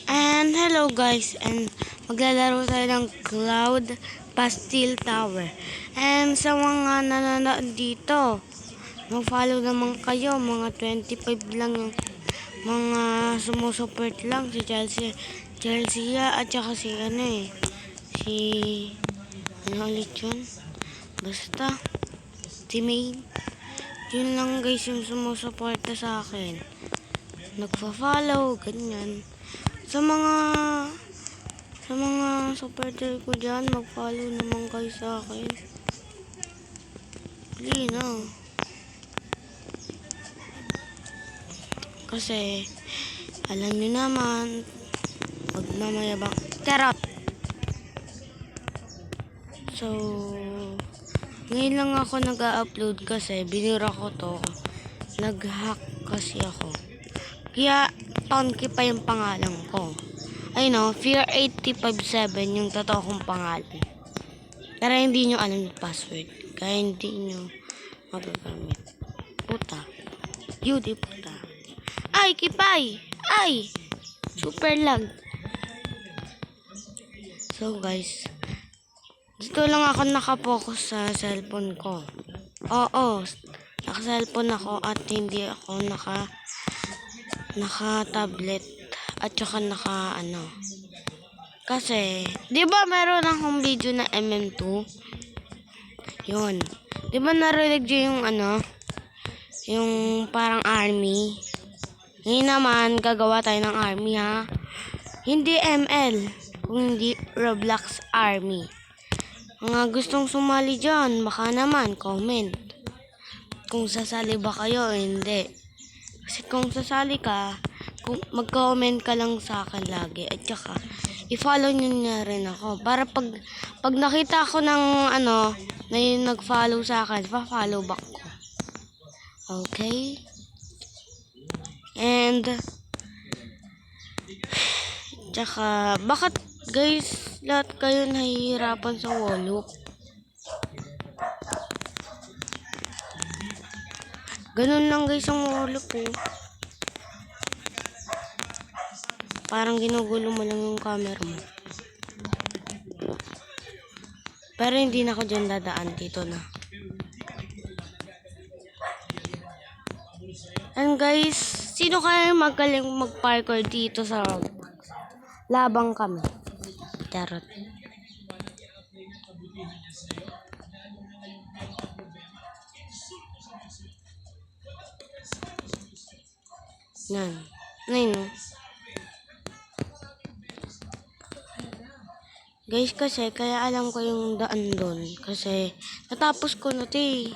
And hello guys, and maglalaro tayo ng Cloud Pastel Tower. And sa mga nanonood dito, mag-follow naman kayo, mga 25 lang yung mga sumusuport lang, si Chelsea at saka si si ano ulit yun? Basta, si May. Yun lang guys yung sumusuporta sa akin. Nagpa-follow, ganyan. Sa mga supporter ko dyan, mag-follow naman kayo sa akin. Hindi na. Kasi, alam nyo naman, magmamayabang. Charot! So, ngayon lang ako nag-upload kasi binura ko to. Nag-hack kasi ako. Kaya, Tonki pa yung pangalan ko. Ay no, Fear8557 yung totoo kong pangalan. Pero hindi nyo alam yung password. Kaya hindi nyo magagamit. Puta. Beauty puta. Ay, kipay! Ay! Super lag. So guys, dito lang ako nakapokus sa cellphone ko. Oo, naka-cellphone ako at hindi ako naka-tablet at saka kasi, di ba meron akong video na MM2? Yun. Di ba narinig yung yung parang army? Ngayon naman, gagawa tayo ng army ha. Hindi ML, kung hindi Roblox Army. Mga gustong sumali dyan, baka naman, comment. Kung sasali ba kayo o hindi. Kasi kung sasali ka, mag-comment ka lang sa akin lagi. At saka, i-follow nyo na rin ako. Para pag nakita ko ng na yung nag-follow sa akin, pa-follow back ko. Okay? And, tsaka, bakit guys, lahat kayo nahihirapan sa wall hoop? Ganun lang guys ang wall hoop eh. Parang ginugulo mo lang yung camera mo. Pero hindi na ako dyan dadaan. Dito na. And guys, sino kaya magaling mag-parkour dito sa Roblox? Labang kami. Charot. Yan. Ngayon. Guys, kasi kaya alam ko yung daan doon. Kasi natapos ko na ito eh.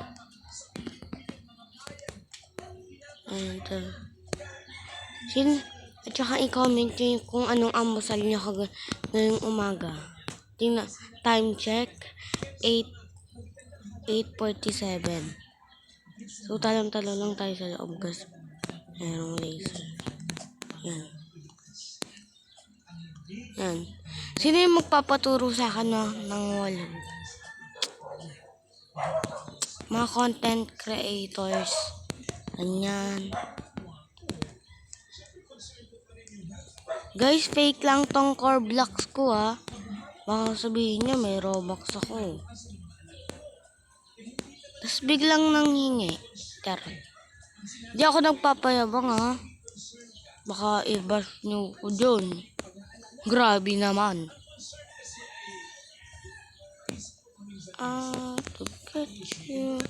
And, at saka i-comment nyo kung anong almusal nyo ngayong umaga. Tingnan, time check, 8:47. So, talang-talo lang tayo sa loob kasi mayroong laser. Yan. Yan. Sino yung magpapaturo sa akin ng wall? Mga content creators. Ganyan. Guys, fake lang tong core blocks ko ha. Baka sabihin nyo may Robux ako. Tapos biglang nanghingi. Charot. Di ako nagpapayabang ha. Baka i-bash nyo ko dyan. Grabe naman. To get you.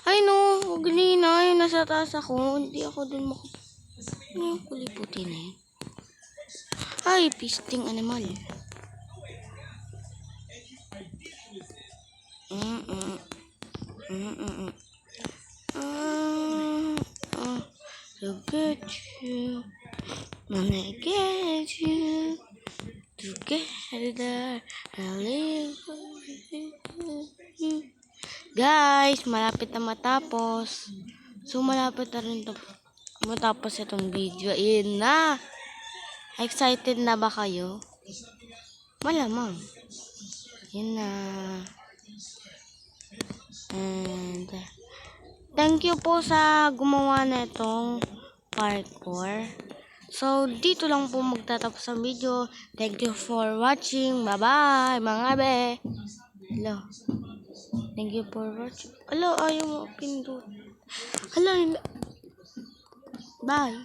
Ay no, ganina yung nasa taas ako. Hindi ako dun ano yung kulay-puti na yun? Ay, pisting animal. To get you, wanna get you together. I'll live. Guys, malapit na matapos. So, malapit na rin matapos itong video. Yun na. Excited na ba kayo? Malamang. Yun na. And, thank you po sa gumawa na itong parkour. So, dito lang po magtatapos ang video. Thank you for watching. Bye-bye, mga be. Hello. Thank you for watching. Hello, ayaw mo pindot. Hello. Bye.